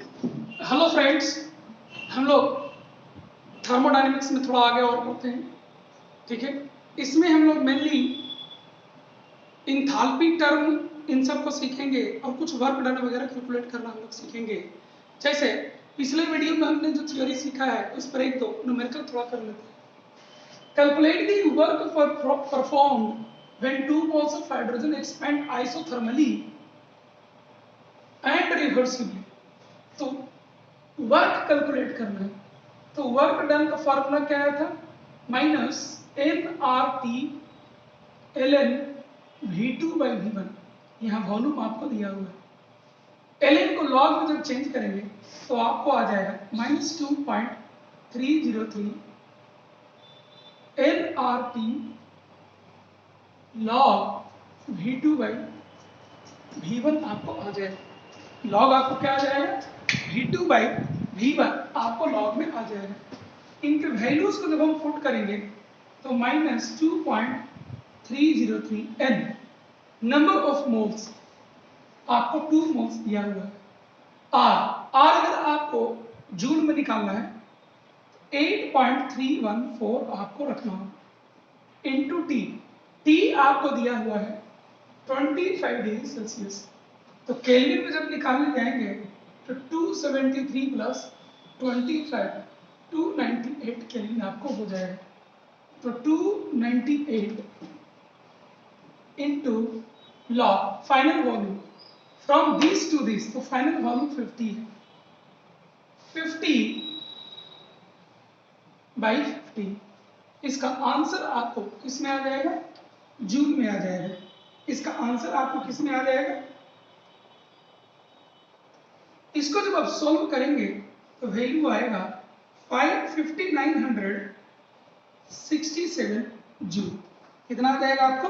Hello friends, हम लोग thermodynamics में थोड़ा आगे और बढ़ते हैं। ठीक है, इसमें हम लोग मेनली इंथाल्पी टर्म इन सब को सीखेंगे और कुछ वर्क डन वगैरह कैलकुलेट करना हम लोग सीखेंगे। जैसे पिछले वीडियो में हमने जो थ्योरी सीखा है उस पर एक दो न्यूमेरिकल थोड़ा कर लेते हैं। Calculate the work performed when two moles of hydrogen expand isothermally and reversibly. तो वर्क कैलकुलेट करना है, तो वर्क डन का फॉर्मूला क्या आया था? Minus N R T l n V two by V one. यहाँ वॉल्यूम आपको दिया हुआ है। एल एन को लॉग में जब चेंज करेंगे तो आपको आ जाएगा minus 2.303 n R T log V two by V one आपको आ जाएगा। लॉग आपको क्या आ जाएगा? V two by V one आपको लॉग में आ जाएगा। इनके वैल्यूज को जब हम पुट करेंगे तो minus 2.303 n number of moles आपको 2 मोल्स दिया हुआ है। आर अगर आपको जूल में निकालना है तो 8.314 आपको रखना होगा इंटू टी। टी आपको दिया हुआ है 25 डिग्री सेल्सियस। तो केल्विन में जब निकालने जाएंगे तो 273 प्लस 25 298 केल्विन आपको हो जाएगा। तो 298 into log final volume from this to this, तो फाइनल वॉल्यूम 50 है। 50 बाई 50, इसका आंसर आपको किस में आ जाएगा? जूल में आ जाएगा। इसका आंसर आपको किस में आ जाएगा? इसको जब आप सॉल्व करेंगे तो वैल्यू आएगा 5967 जूल। कितना आ जाएगा आपको?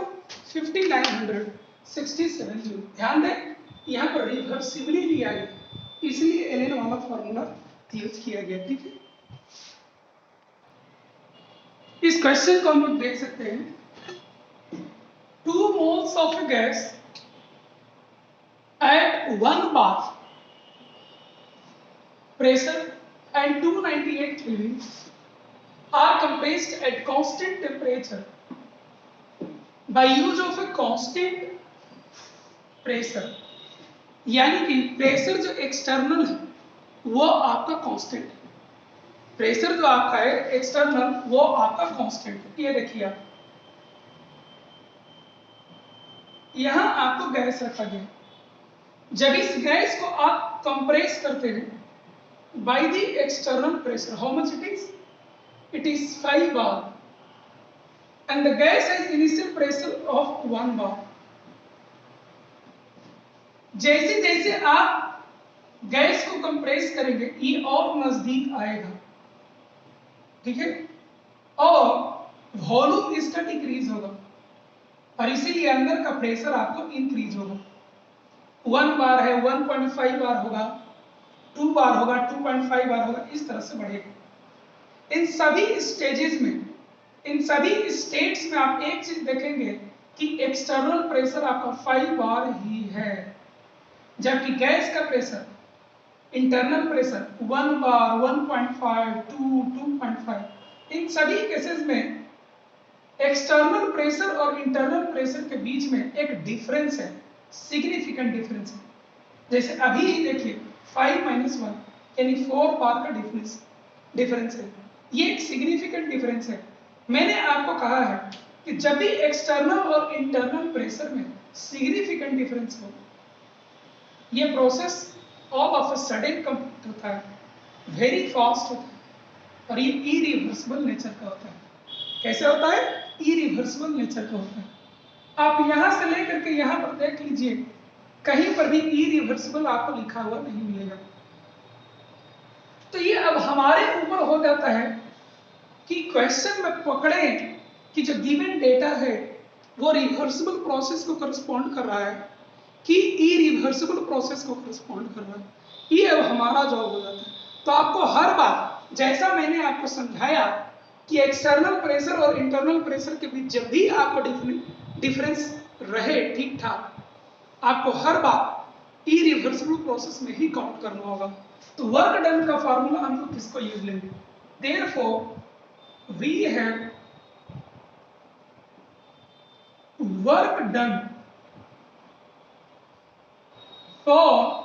5967 जूल। ध्यान दें, यहाँ पर रिवर्सिबली लिया गया, इसलिए एल वाला फॉर्मूला यूज किया गया। ठीक है, इस क्वेश्चन को हम लोग देख सकते हैं। 2 moles of A gas at 1 bar pressure and 298 Kelvin are compressed at constant temperature by use of a constant pressure। यानी कि प्रेशर जो एक्सटर्नल है वो आपका कांस्टेंट है। प्रेशर जो आपका है एक्सटर्नल वो आपका कांस्टेंट है। ये देखिए आप, यहां आपको गैस रखा गया। जब इस गैस को आप कंप्रेस करते हैं by the external pressure, how much it is? It is 5 bar and the gas has initial pressure of 1 bar। जैसे जैसे आप गैस को कंप्रेस करेंगे ये और नजदीक आएगा। ठीक है, और वॉल्यूम इसका डिक्रीज होगा और इसीलिए अंदर का प्रेशर आपको इंक्रीज होगा। 1 बार है 1.5 बार होगा, 2 बार होगा 2.5 बार होगा, इस तरह से बढ़ेगा। इन सभी स्टेजेस में, इन सभी स्टेट्स में आप एक चीज देखेंगे कि एक्सटर्नल प्रेशर आपका 5 बार ही है, जबकि गैस का प्रेशर इंटरनल प्रेशर 1 बार 1.5 2 2.5। इन सभी केसेस में एक्सटर्नल प्रेशर और इंटरनल प्रेशर के बीच में एक डिफरेंस है, सिग्निफिकेंट डिफरेंस है। जैसे अभी देखिए 5 - 1 यानी 4 बार का डिफरेंस है। ये एक सिग्निफिकेंट डिफरेंस है। मैंने आपको कहा है कि जब भी एक्सटर्नल और इंटरनल प्रेशर में सिग्निफिकेंट डिफरेंस हो, ये process all of a sudden complete होता है, वेरी फास्ट होता है और ये इरिवर्सिबल नेचर का होता है। कैसे होता है? इरिवर्सिबल नेचर का होता है। आप यहां से लेकर के यहां पर देख लीजिए, कहीं पर भी इरिवर्सिबल आपको लिखा हुआ नहीं मिलेगा। तो ये अब हमारे ऊपर हो जाता है कि क्वेश्चन में पकड़ें कि जो गिवन डेटा है वो रिवर्सिबल प्रोसेस को करस्पॉन्ड कर रहा है कि इरिवर्सिबल प्रोसेस को करस्पॉन्ड कर रहा है। ये अब हमारा जॉब हो जाता है। तो आपको हर बार, जैसा मैंने आपको समझाया कि एक्सटर्नल प्रेशर और इंटरनल प्रेशर के बीच जब भी आपको डिफरेंस रहे ठीक ठाक, आपको हर बार इरिवर्सिबल प्रोसेस में ही काउंट करना होगा। तो वर्क डन का फॉर्मूला हम लोग किसको यूज लेंगे? Therefore we have work done for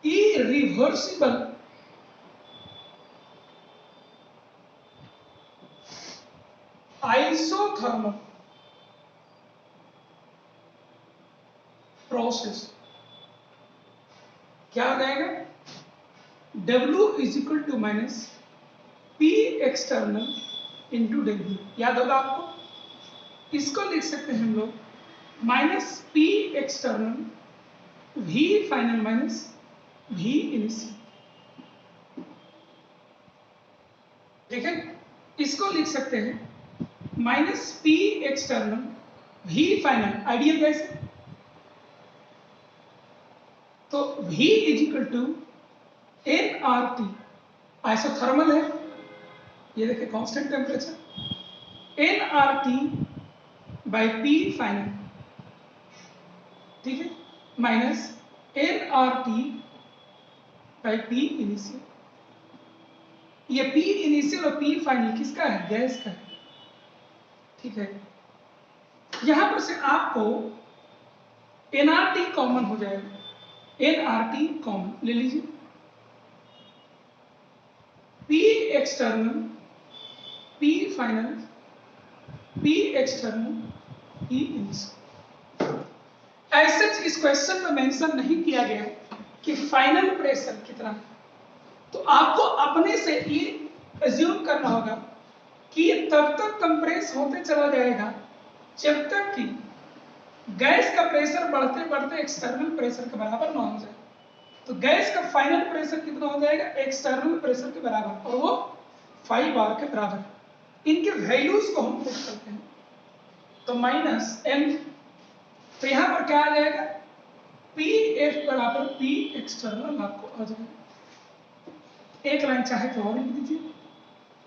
irreversible isothermal process क्या हो जाएगा? W is equal to minus P external into W। याद होगा आपको? इसको लिख सकते हैं हम लोग minus P external V final minus V initial. ठीक है, इसको लिख सकते हैं minus P external V final ideal gas है, तो V is equal to nRT isothermal है, ये देखिए constant temperature, nRT by P final, ठीक है, minus nRT by P initial. ये P इनिशियल और P फाइनल किसका है? गैस का है। ठीक है, यहां पर से आपको nRT कॉमन हो जाएगा, nRT कॉमन ले लीजिए, P external P final P external P initial. ऐसे इस क्वेश्चन में मेंशन नहीं किया गया कि फाइनल प्रेशर कितना है, तो आपको अपने से ये एज्यूम करना होगा कि ये तब तक कंप्रेस होते चला जाएगा जब तक कि गैस का प्रेशर बढ़ते बढ़ते एक्सटर्नल प्रेशर के बराबर ना हो जाए। तो गैस का फाइनल प्रेशर कितना हो जाएगा? एक्सटर्नल प्रेशर के बराबर, और वो 5 बार के बराबर। इनके वैल्यूज को हम पुट करते हैं, तो माइनस n, तो यहां पर क्या आ जाएगा? Pf बराबर P एक्सटर्नल आपको आ जाएगा। एक लाइन चाहे तो और लिख दीजिए,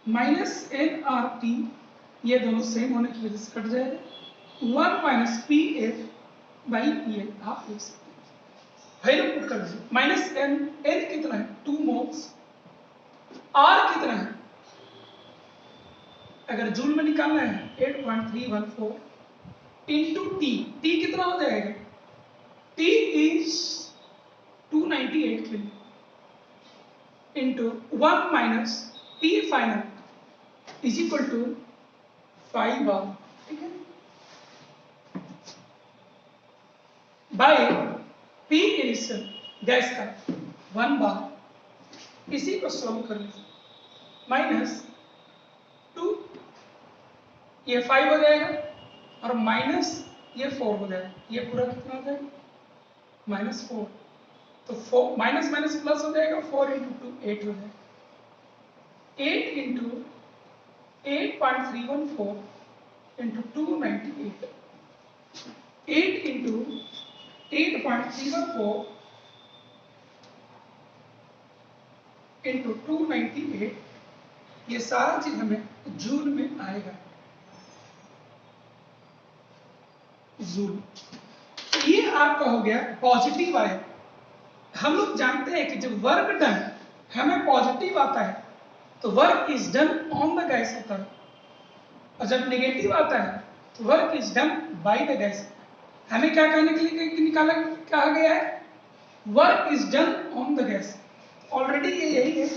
माइनस nRT, ये दोनों सेम होने की वजह से कट जाएगा, 1 माइनस Pf बाई Pl आप लिख सकते हैं। वैल्यू पुट कर दीजिए, माइनस n, n कितना है? 2 मोल्स, R कितना है? अगर जूल में निकालना है 8.314 इंटू T, T कितना हो जाएगा? T is 298 kilo into 1 minus P final is equal to 5 bar, ठीक है, बाय P इनिशियल गैस का 1 बार। इसी को सॉल्व कर लीजिए, माइनस 2, ये 5 हो जाएगा और माइनस ये 4 हो जाएगा, ये पूरा कितना हो जाएगा? माइनस 4, तो 4 माइनस माइनस प्लस हो जाएगा, 4 इंटू 2 8 हो जाएगा, 8 इंटू 8.314 इंटू 298, 8 इंटू 8.314 इंटू 298, ये सारा चीज हमें जूल में आएगा, जूल। ये आपका हो गया पॉजिटिव आया। हम लोग जानते हैं कि जब वर्क डन हमें पॉजिटिव आता है तो work is done on the gas होता है, और जब नेगेटिव आता है तो work is done by the gas. हमें क्या कहने के लिए निकाला कहा गया है? Work is done on the gas, already ये यही है,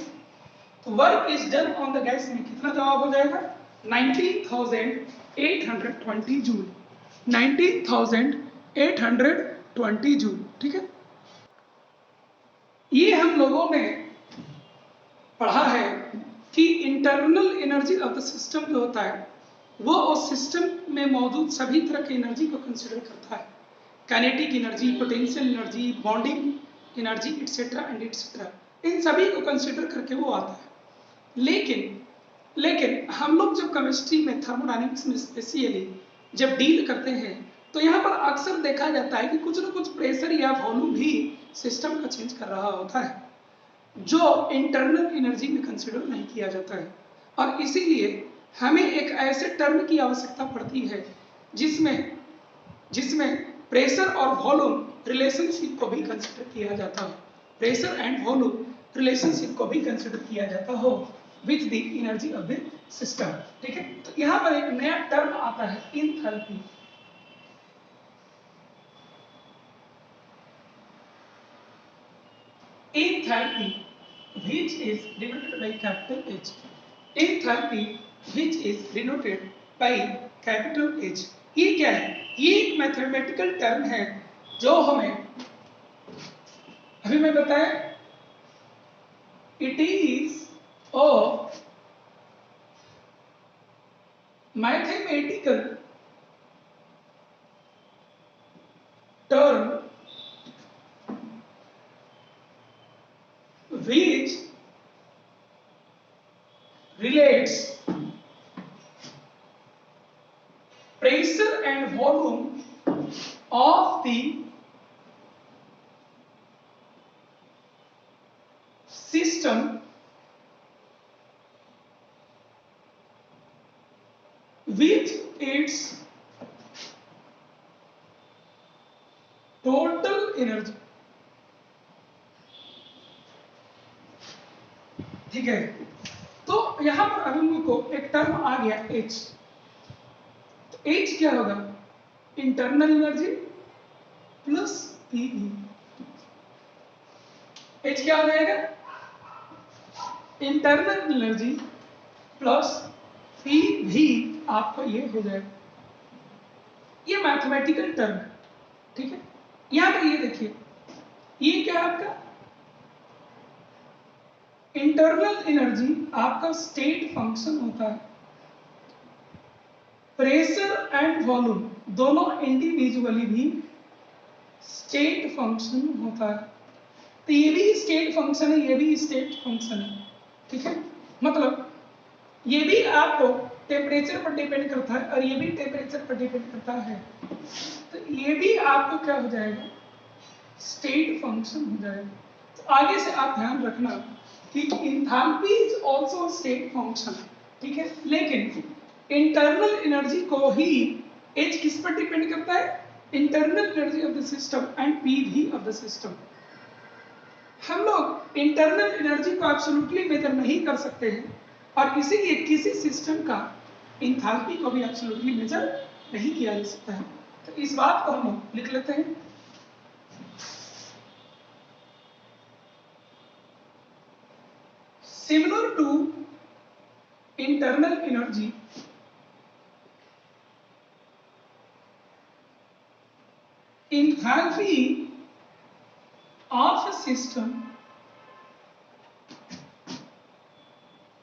तो work is done on the gas में कितना जवाब हो जाएगा? 19,820 जूल, 19,820 जूल। ठीक है, ये हम लोगों ने पढ़ा है कि internal energy of the system जो होता है वो उस सिस्टम में मौजूद सभी तरह की एनर्जी को कंसीडर करता है, kinetic energy, potential energy, bonding energy etcetera and etcetera, इन सभी को कंसीडर करके वो आता है। लेकिन हम लोग जब केमिस्ट्री में थर्मोडायनेमिक्स में स्पेशली जब डील करते हैं तो यहाँ पर अक्सर देखा जाता है कि कुछ न कुछ प्रेशर या वॉल्यूम भी सिस्टम का चेंज कर रहा होता है, जो इंटरनल एनर्जी में कंसीडर नहीं किया जाता है, और इसीलिए हमें एक ऐसे टर्म की आवश्यकता पड़ती है जिसमें प्रेशर और वॉल्यूम रिलेशनशिप को भी कंसीडर किया जाता है। प्रेशर एंड वॉल्यूम रिलेशनशिप को भी कंसिडर किया जाता हो with the energy of the system. ठीक है, तो यहां पर एक नया टर्म आता है enthalpy. Enthalpy, which is denoted by capital H. Enthalpy, which is denoted by capital H. ये क्या है? ये एक मैथमेटिकल टर्म है जो हमें अभी मैं बताया, it is a mathematical term which relates pressure and volume of the system with its total energy। ठीक है, तो यहां पर अभी मुझको एक टर्म आ गया H। तो H क्या होगा? Internal energy plus PV. H क्या हो जाएगा? इंटरनल एनर्जी प्लस पीवी, आपको ये हो जाएगा। ये मैथमेटिकल टर्म है। ठीक है, यहां पर ये देखिए, ये क्या है आपका? इंटरनल एनर्जी आपका स्टेट फंक्शन होता है, प्रेशर एंड वॉल्यूम दोनों इंडिविजुअली भी स्टेट फंक्शन होता है। तो ये भी स्टेट फंक्शन है, ये भी स्टेट फंक्शन है। ठीक है, मतलब ये भी आपको टेम्परेचर पर डिपेंड करता है और ये भी टेम्परेचर पर डिपेंड करता है। तो ये भी आपको क्या हो जाएगा? स्टेट फंक्शन हो जाएगा। तो आगे से आप ध्यान रखना कि enthalpy is also state function. ठीक है, लेकिन इंटरनल एनर्जी को ही H किस पर डिपेंड करता है? Internal energy of the system and PV of the system. हम लोग इंटरनल एनर्जी को एब्सोल्युटली मेजर नहीं कर सकते हैं और इसीलिए किसी सिस्टम का इंथैल्पी को भी एब्सोल्युटली मेजर नहीं किया जा सकता है। तो इस बात को हम लोग लिख लेते हैं। Similar to internal energy, enthalpy of a system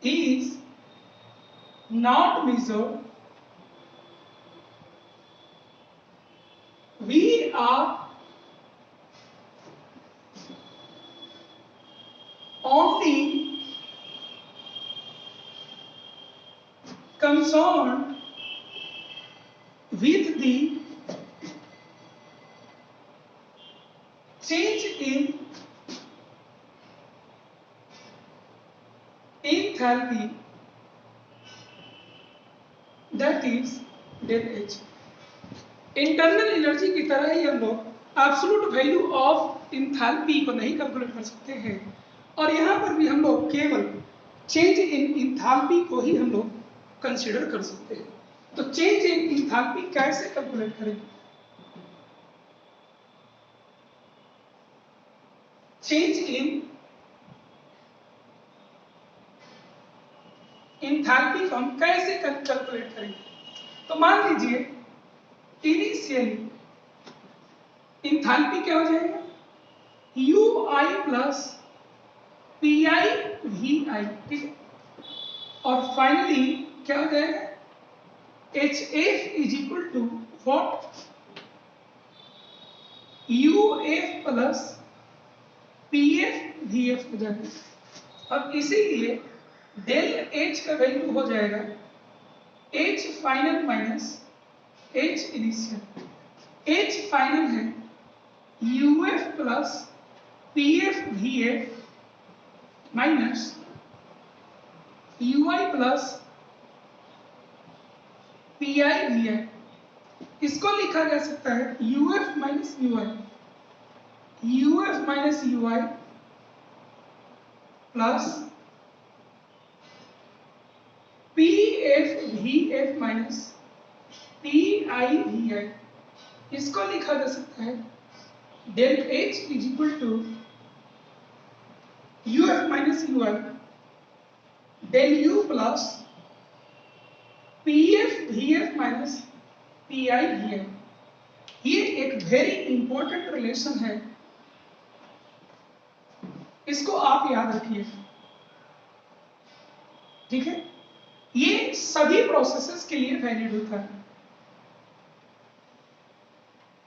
is not measured. We are only concerned with the change in enthalpy, that is del H। Internal energy की तरह ही हम लोग एब्सोल्यूट वैल्यू ऑफ इंथैल्पी को नहीं कैलकुलेट कर सकते हैं और यहाँ पर भी हम लोग केवल चेंज इन इंथैल्पी को ही हम लोग कंसीडर कर सकते हैं। तो चेंज इन इंथैल्पी कैसे कैलकुलेट करेंगे? चेंज इन इंथैल्पी को हम कैसे कैलकुलेट करेंगे? तो मान लीजिए इनिशियली इंथैल्पी क्या हो जाएगा? UI plus PI VI। ठीक है, और फाइनली क्या हो जाएगा? HF is equal to what? UF plus PF VF हो जाएगा। अब इसीलिए डेल H का वैल्यू हो जाएगा H final minus H initial. H final है UF plus PF VF minus UI plus PI VI। इसको लिखा जा सकता है UF minus UI, UF minus UI plus P F V F minus P I V I, इसको लिखा जा सकता है del H is equal to U F minus U I del U plus P F V F minus P I V I. ये एक very important relation है, इसको आप याद रखिए, ठीक है। ये सभी प्रोसेसेस के लिए वैलिड होता है,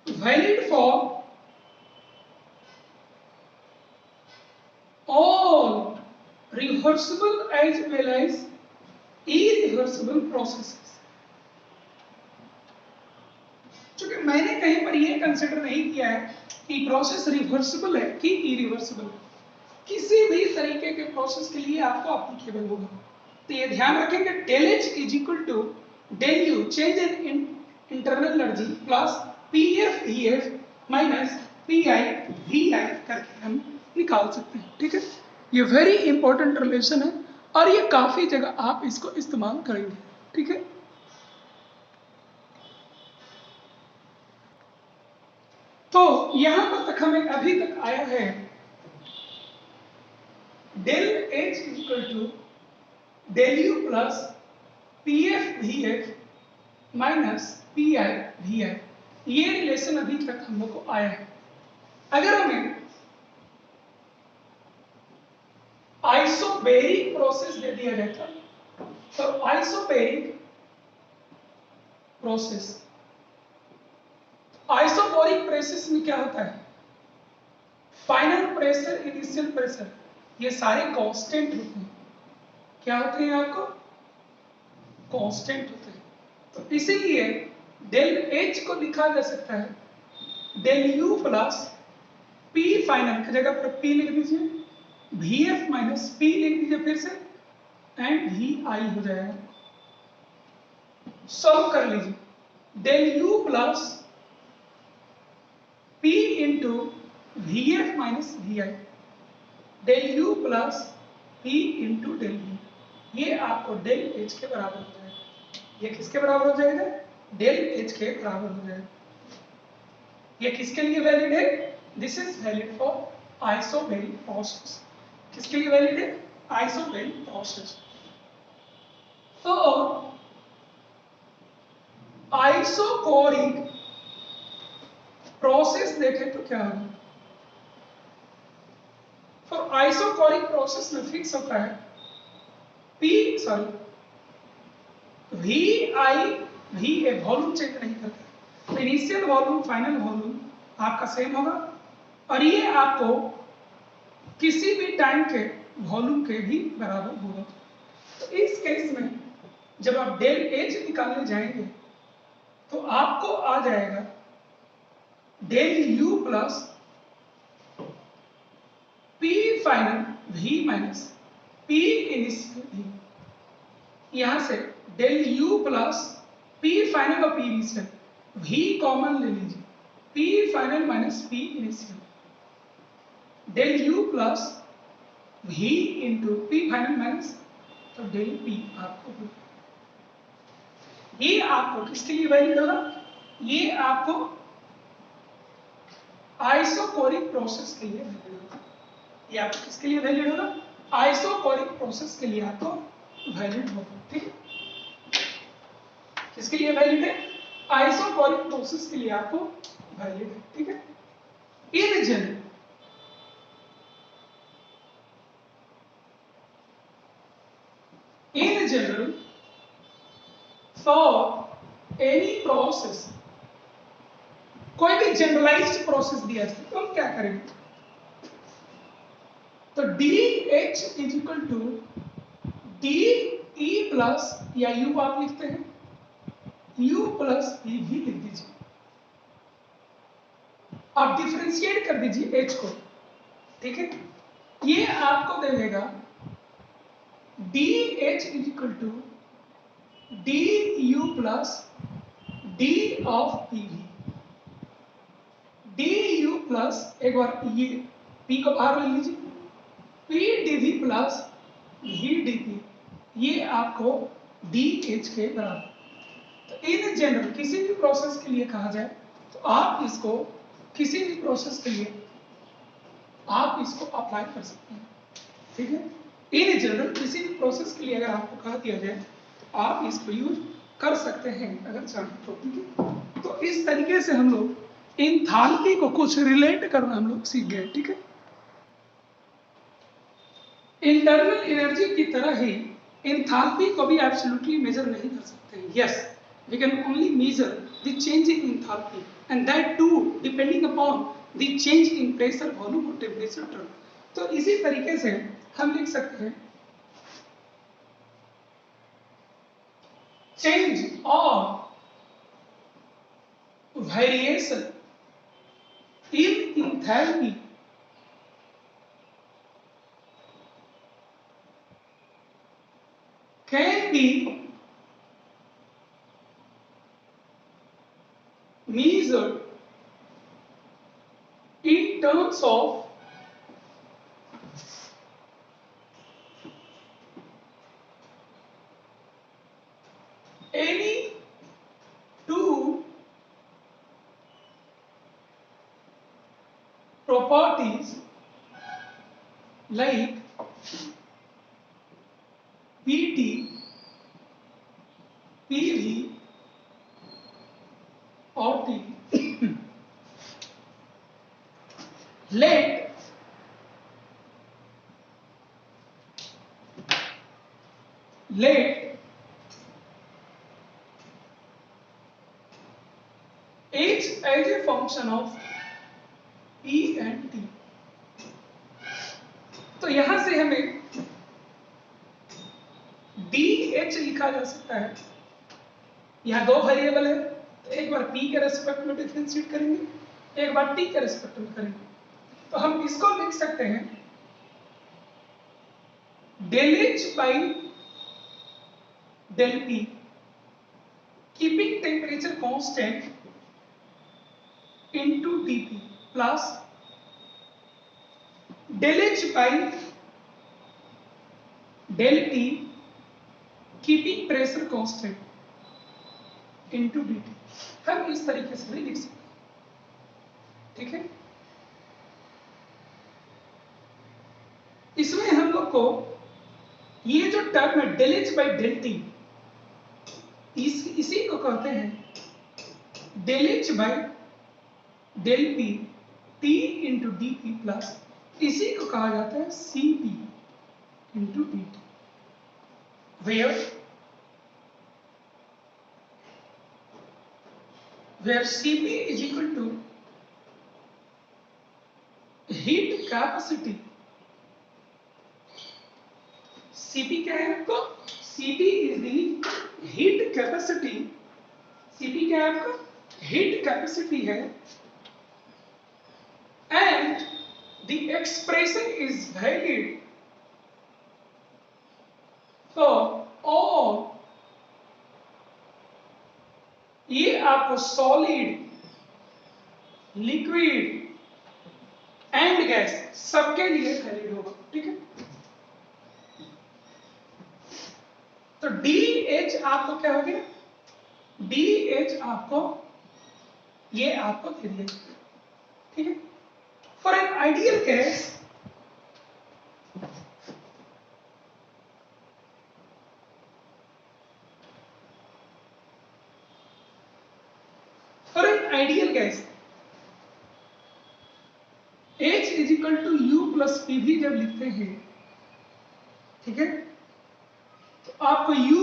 valid for all reversible as well as irreversible processes. क्योंकि मैंने कहीं पर यह कंसिडर नहीं किया है कि प्रोसेस रिवर्सिबल है कि इरिवर्सिबल है, किसी भी तरीके के प्रोसेस के लिए आपको एप्लीकेबल होगा। तो ये ध्यान रखेंगे del H is equal to del U change in internal energy plus P F V F minus P I V I करके हम निकाल सकते हैं, ठीक है। ये वेरी इंपॉर्टेंट रिलेशन है और ये काफी जगह आप इसको इस्तेमाल करेंगे, ठीक है। तो यहां पर तक हमें अभी तक आया है del H is equal to del U plus P F V F minus P I V I. ये रिलेशन अभी तक हम लोग को आया है। अगर हमें आइसोबैरिक प्रोसेस दे दिया जाता तो आइसोबैरिक प्रोसेस, आइसोबैरिक प्रोसेस में क्या होता है, फाइनल प्रेशर इनिशियल प्रेशर ये सारे कांस्टेंट होते हैं। क्या होते हैं आपको, कांस्टेंट होते हैं। तो इसीलिए डेल एच को लिखा जा सकता है del U plus P final की जगह पर पी लिख दीजिए, वी एफ माइनस पी लिख दीजिए फिर से, एंड वी आई हो जाएगा। सॉल्व कर लीजिए, del U plus P into V F minus V I del U plus P into del U, ये आपको डेल एच के बराबर हो जाएगा। ये किसके बराबर हो जाएगा, डेल एच के बराबर हो जाएगा। ये किसके लिए वैलिड है, this is valid for isobaric process. किसके लिए वैलिड है, आइसोबैरिक प्रोसेस। तो आइसोकोरिक प्रोसेस देखें तो क्या होगा, फॉर आइसोकोरिक प्रोसेस में फिक्स होता है V I V A, volume change नहीं करता। तो इनिशियल वॉल्यूम फाइनल वॉल्यूम आपका सेम होगा और ये आपको किसी भी टाइम के वॉल्यूम के भी बराबर होगा। तो इस केस में जब आप डेल एच निकालने जाएंगे तो आपको आ जाएगा del U plus P final V minus P initial V. यहां से del U plus P final और पी इनिशियल, वी कॉमन ले लीजिए, P final minus P initial, del U plus V into P final minus तो del P आपको, ये आपको किसके लिए वैलिड होगा, ये आपको आइसोकोरिक प्रोसेस के लिए वैलिड होगा। ये आपको किसके लिए वैलिड होगा, आइसोकोरिक प्रोसेस के लिए आपको वैलिड होगा, ठीक है। किसके लिए वैलिड है, आइसोकोरिक प्रोसेस के लिए आपको वैलिड है, ठीक है। In general for any process, कोई भी जनरलाइज्ड प्रोसेस दिया जाए तो हम क्या करेंगे, तो d H is equal to d E plus, या यू आप लिखते हैं u प्लस ई भी लिख दीजिए, आप डिफरेंशिएट कर दीजिए h को, ठीक है। ये आपको दे देगा d H is equal to d U plus d of P V, d U plus, एक बार ये p को बाहर ले लीजिए, PdV प्लस VdP, ये आपको DH के बराबर। तो इन जनरल किसी भी प्रोसेस के लिए कहा जाए तो आप इसको किसी भी प्रोसेस के लिए आप इसको अप्लाई कर सकते हैं, ठीक है। इन जनरल किसी भी प्रोसेस के लिए अगर आपको कहा दिया जाए तो आप इसको यूज कर सकते हैं अगर चाहें तो, ठीक है। तो इस तरीके से हम लोग एंथैल्पी को कुछ रिलेट करना हम लोग सीख गए, ठीक है। इंटरनल एनर्जी की तरह ही एंथैल्पी को भी एब्सोल्युटली मेजर नहीं कर सकते हैं। Yes, we can only measure the change in enthalpy and that to depending upon the change in pressure, volume और टेम्परेचर टर्म। तो इसी तरीके से हम लिख सकते हैं चेंज और variation in enthalpy can be measured in terms of any two properties like PT, PV or T. Let H as a function of E and T। तो यहां से हमें DH लिखा जा सकता है। यहाँ दो वेरिएबल है, तो एक बार P के रेस्पेक्ट में डिफरेंशिएट करेंगे, एक बार T के रेस्पेक्ट में करेंगे। तो हम इसको लिख सकते हैं del H by del P keeping temperature constant into dP plus del H by del T keeping pressure constant into dt। हम इस तरीके से भी लिख सकते हैं, ठीक है। इसमें हम लोग को ये जो टर्म है del H by del T, इसी को कहते हैं del H by del P T into dP plus इसी को कहा जाता है CP into dt, where CP is equal to heat capacity। CP क्या है आपको? CP is the heat capacity। CP क्या है आपका? heat capacity है, and the expression is valid for all, ये आपको सॉलिड, लिक्विड एंड गैस सबके लिए वैलिड होगा, ठीक है। तो DH आपको क्या हो गया? DH आपको ये आपको दे दिया, ठीक है। For an ideal gas ideal gas H is equal to U plus PV जब लिखते हैं, ठीक है, तो आपको U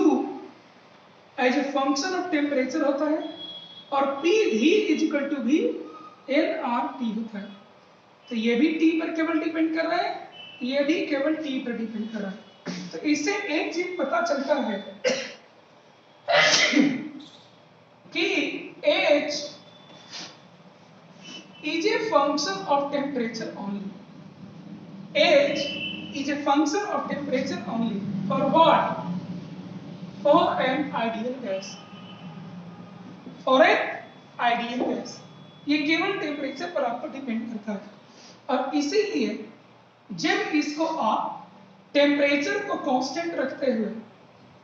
as a function of temperature होता है और PV इज इक्वल टू भी nRT होता है। तो ये भी T पर केवल डिपेंड कर रहा है, ये भी केवल T पर डिपेंड कर रहा है। तो इससे एक चीज पता चलता है कि H is a function of temperature only। H is a function of temperature only for what? For an ideal gas। For an ideal gas ये केवल टेम्परेचर पर आपको डिपेंड करता है और इसीलिए जब इसको आप टेम्परेचर को कांस्टेंट रखते हुए,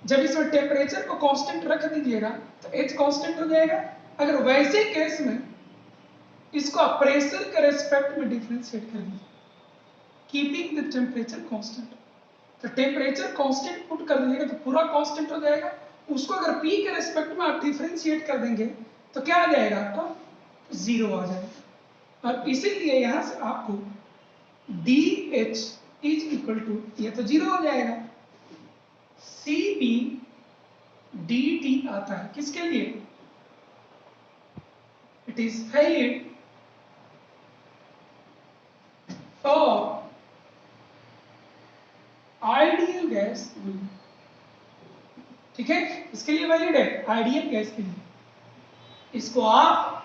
जब इसमें टेम्परेचर को कांस्टेंट रख दीजिएगा तो H कांस्टेंट हो जाएगा। अगर वैसे केस में इसको आप प्रेशर के रेस्पेक्ट में डिफरेंशिएट कर दीजिए, कीपिंग द टेम्परेचर कांस्टेंट, तो टेम्परेचर कांस्टेंट पुट कर दीजिएगा तो पूरा कांस्टेंट हो जाएगा। उसको अगर P के रेस्पेक्ट में आप डिफरेंशिएट कर देंगे तो क्या आ जाएगा आपका, 0 आ जाएगा। और इसीलिए यहां से आपको DH इज इक्वल टू, ये तो 0 हो जाएगा, CP dt आता है। किसके लिए? It is valid for ideal gas. ठीक है, इसके लिए वैलिड है, आइडियल गैस के लिए। इसको आप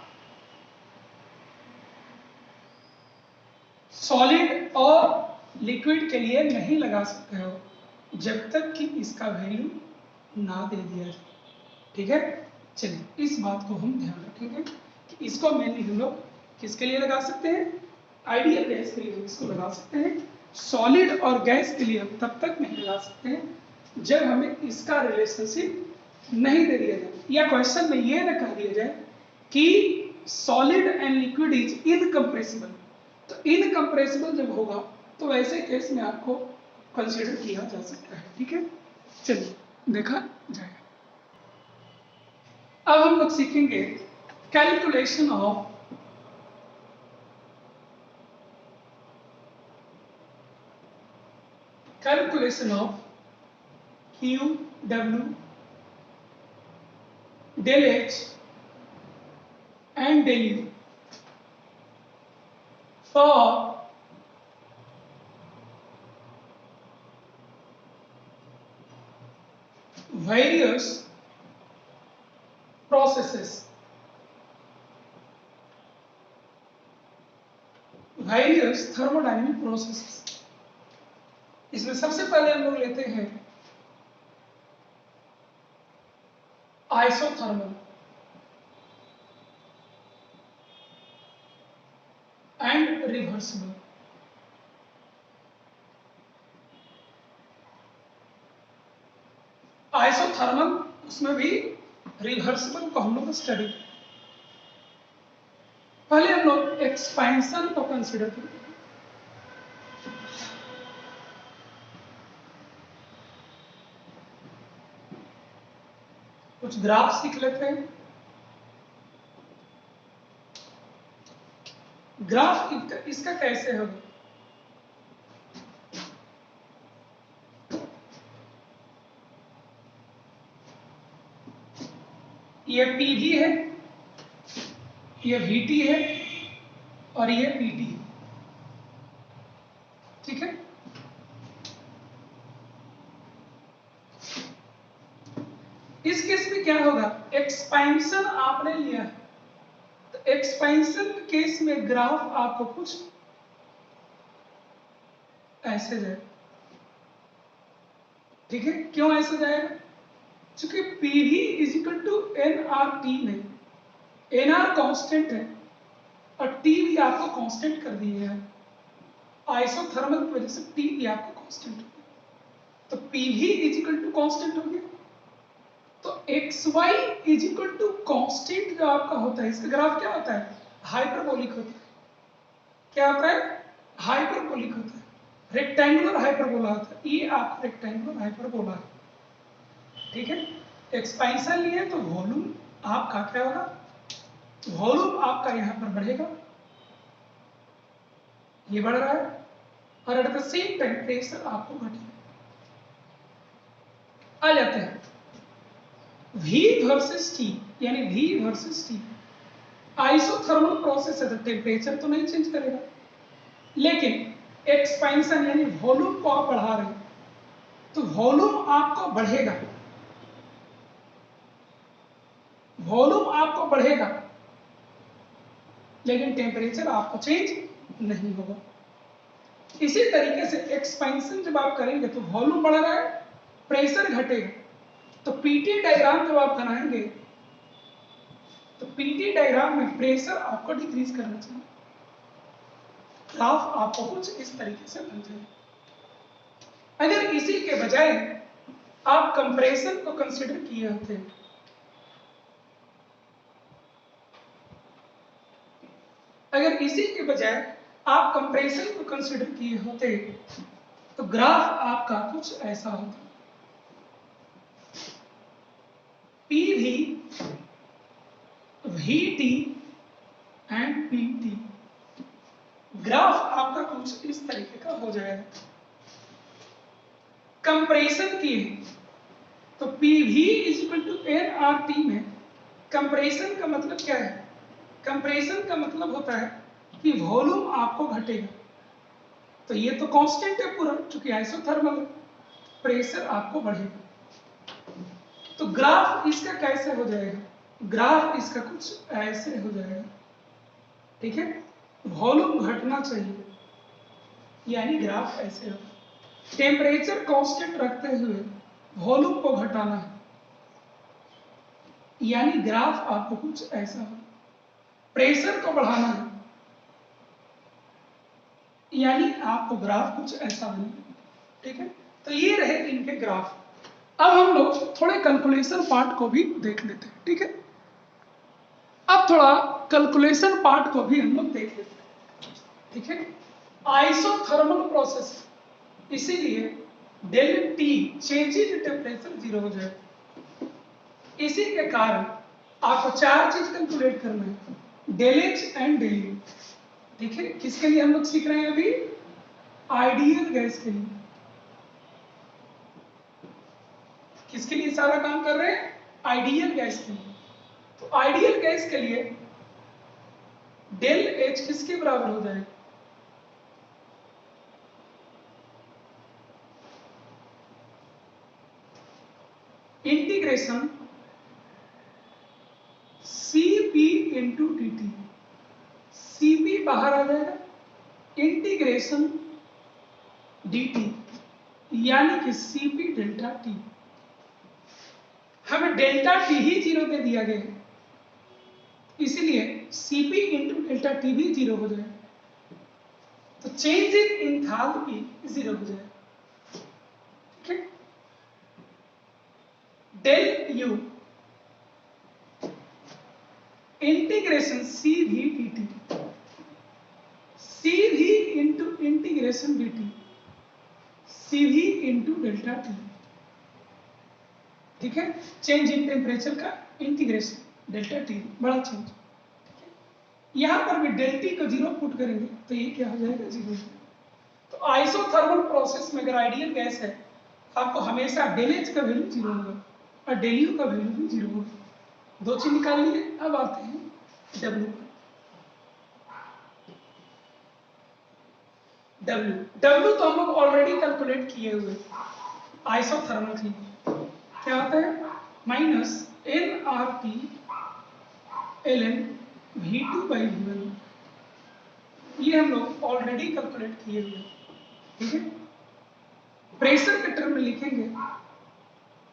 सॉलिड और लिक्विड के लिए नहीं लगा सकते हो जब तक कि इसका वैल्यू ना दे दिया जाए। ठीक है, चलिए इस बात को हम ध्यान रखेंगे कि इसको मेनली हम लोग किसके लिए लगा सकते हैं, आइडियल गैस के लिए इसको लगा सकते हैं। सॉलिड और गैस के लिए हम तब तक नहीं लगा सकते हैं जब हमें इसका रिलेशनशिप नहीं दे दिया जाए, या क्वेश्चन में ये न कह दिया जाए कि solid and liquid is incompressible. तो इनकम्प्रेसिबल जब होगा तो वैसे केस में आपको कंसीडर किया जा सकता है। ठीक है, चलिए देखा जाएगा। अब हम लोग सीखेंगे calculation of Q, W, del H and del U for various processes, various thermodynamic processes। इसमें सबसे पहले हम लोग लेते हैं आइसोथर्मल एंड रिवर्सिबल। आइसोथर्मल, उसमें भी रिवर्सिबल को हम लोग स्टडी। पहले हम लोग एक्सपेंशन को कंसीडर करेंगे। कुछ ग्राफ सीख लेते हैं। ग्राफ इसका कैसे होगा, ये PV है, ये VT है और ये PT है। ठीक है, इस केस में क्या होगा, एक्सपेंशन आपने लिया है तो एक्सपेंशन केस में ग्राफ आपको कुछ ऐसे जाएगा। ठीक है, क्यों ऐसे जाएगा, क्योंकि PV is equal to nRT में nR कांस्टेंट है और T भी आपको कांस्टेंट कर दिया है। आइसोथर्मल की वजह से T भी आपको कांस्टेंट हो गया, तो PV is equal to constant हो गया। तो XY is equal to constant जो आपका होता है, इसका ग्राफ क्या होता है, हाइपरबोलिक होता है। क्या होता है, हाइपरबोलिक होता है, रेक्टेंगुलर हाइपरबोला होता है। ये आपका रेक्टेंगुलर हाइपरबोला है। ठीक है, एक्सपेंशन लिए तो वॉल्यूम आपका क्या होगा, वॉल्यूम आपका यहां पर बढ़ेगा, ये बढ़ रहा है, और at the same time pressure आपको घटेगा। आ जाते हैं V वर्सेस T, यानी V versus T। Isothermal process है तो टेम्परेचर तो नहीं चेंज करेगा, लेकिन एक्सपेंशन यानी वॉल्यूम को आप बढ़ा रहे हैं तो वॉल्यूम आपको बढ़ेगा, वॉल्यूम आपको बढ़ेगा, लेकिन टेम्परेचर आपको चेंज नहीं होगा। इसी तरीके से एक्सपेंशन जब आप करेंगे तो वॉल्यूम बढ़ रहा है, प्रेशर घटेगा। तो PT डायग्राम जब आप बनाएंगे तो PT डायग्राम में प्रेशर आपको डिक्रीज करना चाहिए, ग्राफ आपको कुछ इस तरीके से बन जाए। अगर इसी के बजाय आप कंप्रेशन को कंसीडर किए होते, अगर इसी के बजाय आप कंप्रेशन को कंसीडर किए होते तो ग्राफ आपका कुछ ऐसा होता। PV, VT and PT, graph आपका कुछ इस तरीके का हो जाएगा। कंप्रेशन की तो PV = nRT में कंप्रेशन का मतलब क्या है? कंप्रेशन का मतलब होता है कि वॉल्यूम आपको घटेगा, तो ये तो कांस्टेंट है पूरा, चूंकि आइसोथर्मल है, प्रेशर आपको बढ़ेगा। तो ग्राफ इसका कैसे हो जाएगा? ग्राफ इसका कुछ ऐसे हो जाएगा, ठीक है। वॉल्यूम घटना चाहिए, यानी ग्राफ ऐसे हो। टेम्परेचर कांस्टेंट रखते हुए वॉल्यूम को घटाना है, यानी ग्राफ आपको कुछ ऐसा हो। प्रेशर को बढ़ाना है, यानी आपको ग्राफ कुछ ऐसा बने, ठीक है। तो ये रहे इनके ग्राफ। अब हम लोग थोड़े कैलकुलेशन पार्ट को भी देख लेते हैं, ठीक है। अब थोड़ा कैलकुलेशन पार्ट को भी हम लोग देख लेते हैं, ठीक है। आइसोथर्मल प्रोसेस, इसीलिए del T change in temperature 0 हो जाए। इसी के कारण आपको चार चीज कैलकुलेट करना है, del H and del U, ठीक है। किसके लिए हम लोग सीख रहे हैं अभी? आइडियल गैस के लिए। किसके लिए सारा काम कर रहे हैं? आइडियल गैस के लिए। तो आइडियल गैस के लिए डेल एच किसके बराबर हो जाएगा? Integration Cp into dt, Cp बाहर आ जाएगा, इंटीग्रेशन dt, यानी कि Cp डेल्टा टी। हमें डेल्टा टी ही 0 पे दिया गया है, इसीलिए Cp इंटू डेल्टा टी भी 0 हो जाए, तो चेंज इन एंथैल्पी 0 हो जाए, ठीक है। Del U integration Cv dt, Cv into integration dt, Cv into delta T, ठीक है। चेंज इन टेम्परेचर का इंटीग्रेशन डेल्टा टी, बड़ा चेंज, ठीक है। यहां पर भी डेल टी को 0 पुट करेंगे तो ये क्या हो जाएगा? 0। तो आइसोथर्मल प्रोसेस में अगर आइडियल गैस है, आपको हमेशा डेल एच का वैल्यू 0 होगा और डेल यू का वैल्यू भी 0 होगा। दो चीज निकाल लिए। अब आते हैं डब्ल्यू पर। डब्ल्यू तो हम लोग ऑलरेडी कैलकुलेट किए हुए आइसोथर्मल के लिए। क्या होता है? माइनस nRT ln V2/V1, ये हम लोग ऑलरेडी कैलकुलेट किए हुए, ठीक है। प्रेशर के टर्म में लिखेंगे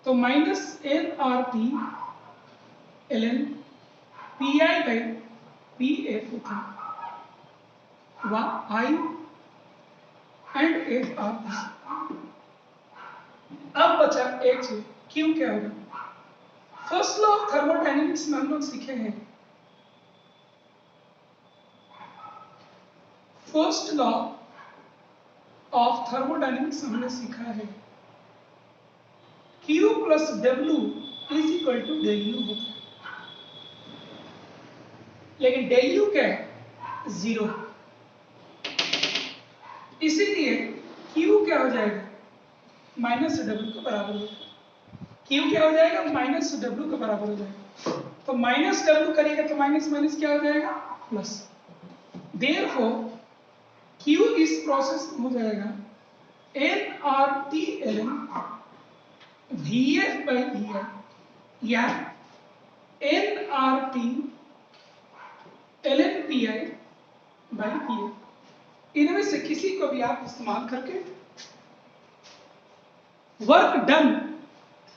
तो माइनस nRT ln PI/PF होता है, I एंड एक आप। अब बचा एक चीज, क्यू क्या होगा? फर्स्ट लॉ ऑफ थर्मोडायनेमिक्स में हम लोग सीखे हैं, फर्स्ट लॉ ऑफ थर्मोडायनेमिक्स हमने सीखा है, Q plus W is equal to del U होता है, लेकिन डेल यू क्या है? 0। इसीलिए Q क्या हो जाएगा? माइनस W के बराबर हो जाएगा। Q क्या हो जाएगा? माइनस W के बराबर हो जाएगा। तो माइनस W करेगा तो माइनस माइनस क्या हो जाएगा? प्लस। देयरफॉर Q इस प्रोसेस में हो जाएगा nRT ln VF/VI या nRT ln PI/PF, इनमें से किसी को भी आप इस्तेमाल करके वर्क डन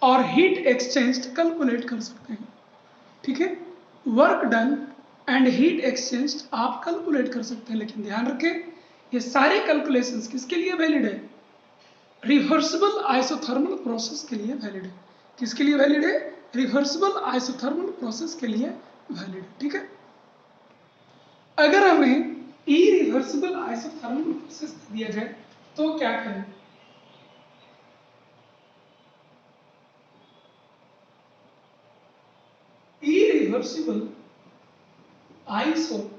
और हीट एक्सचेंज कैलकुलेट कर सकते हैं, ठीक है। Work done and heat exchange आप कैलकुलेट कर सकते हैं, लेकिन ध्यान रखें ये सारे कैलकुलेशंस किसके लिए वैलिड है? रिवर्सिबल आइसोथर्मल प्रोसेस के लिए वैलिड है। किसके लिए वैलिड है? रिवर्सिबल आइसोथर्मल प्रोसेस के लिए वैलिड है। ठीक है, अगर हमें इरिवर्सिबल आइसोथर्मल प्रोसेस दिया जाए तो क्या करें? Irreversible isothermal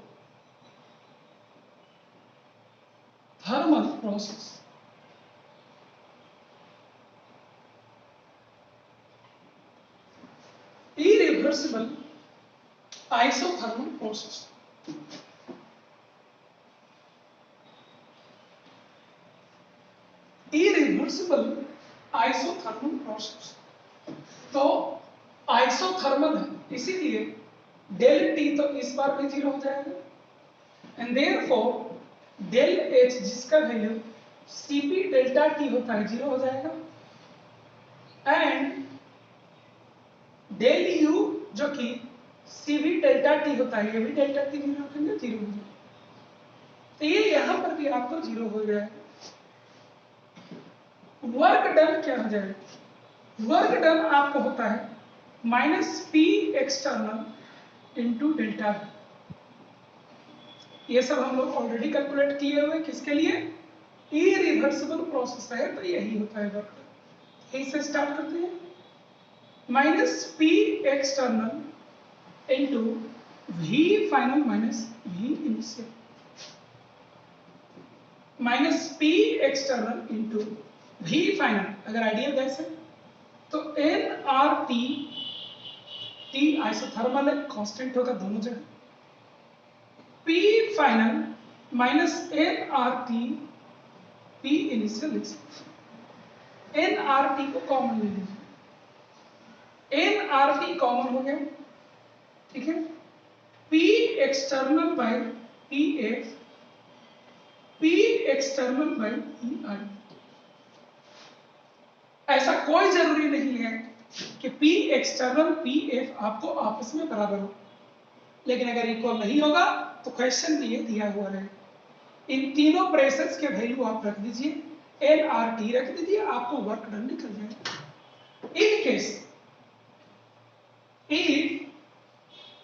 process irreversible isothermal process irreversible isothermal process तो आइसोथर्मल है, इसीलिए डेल टी तो इस बार भी 0 हो जाएगा एंड देयरफॉर डेल एच जिसका वैल्यू सीपी डेल्टा टी होता है 0 हो जाएगा एंड डेल यू जो कि सीवी डेल्टा टी होता है ये भी डेल्टा टी 0 रखेंगे 0 हो जाएगा। तो ये यहां पर भी आपको 0 हो जाएगा। वर्क डन क्या हो जाएगा? वर्क डन आपको होता है minus P external into delta. ये सब हम लोग ऑलरेडी कैलकुलेट किए हुए। किसके लिए? इरिवर्सिबल प्रोसेस है तो यही होता है वर्क डन। यही से स्टार्ट करते हैं minus P external into V final minus V initial minus P external into V final. अगर आइडियल गैस है तो n R T, T isothermal है कांस्टेंट होगा दोनों जगह, P final minus N R T P initial. N R T को common ले लीजिए, एन आर टी कॉमन हो गया, ठीक है। P external by P F, P external by P आई। ऐसा कोई जरूरी नहीं है कि पी एक्सटर्नल पी एफ आपको आपस में बराबर हो, लेकिन अगर इक्वल नहीं होगा तो क्वेश्चन में ये दिया हुआ है। इन तीनों प्रेशर्स के वैल्यू आप रख दीजिए, एन आर टी रख दीजिए, आपको वर्क डन निकल जाएगा। In case if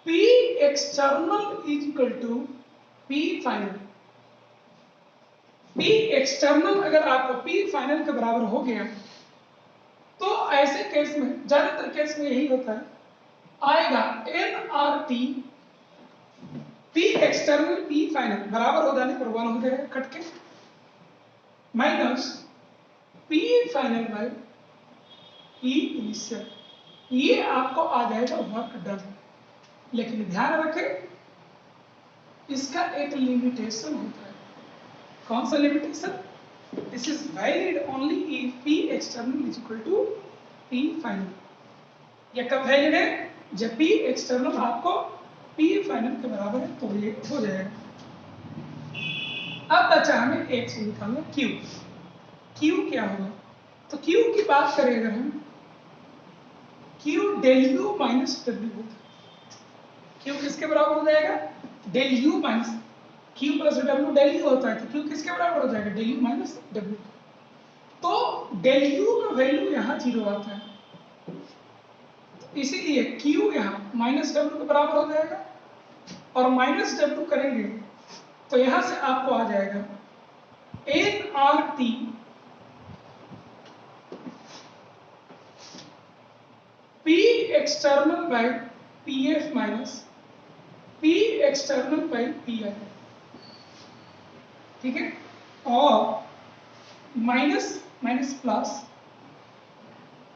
P external is equal to P final, P external अगर आपको P final के बराबर हो गया तो ऐसे केस में, ज्यादातर केस में यही होता है, आएगा NRT P external P final बराबर हो जाने पर 1 हो जाएगा कट के, minus P final by P initial। ये आपको आ जाएगा वर्क डन। लेकिन ध्यान रखें इसका एक लिमिटेशन होता है। कौन सा limitation? This is valid only if P external is equal to P final. ये कब वैलिड है? जब P एक्सटर्नल आपको P फाइनल के बराबर है तो ये हो जाएगा। अब बचा हमें एक से निकालना Q। Q क्या होगा? तो Q की बात करें अगर हम, Q del U minus W होता है। Q किसके बराबर हो जाएगा? Del U minus Q plus W del U होता है, तो Q किसके बराबर हो जाएगा? Del U minus W. तो डेल यू का वैल्यू यहाँ 0 आता है, तो इसीलिए Q यहाँ माइनस डब्ल्यू के बराबर हो जाएगा और माइनस डब्ल्यू करेंगे तो यहाँ से आपको आ जाएगा N R T P external by P F minus P external by P I, ठीक है। और minus minus plus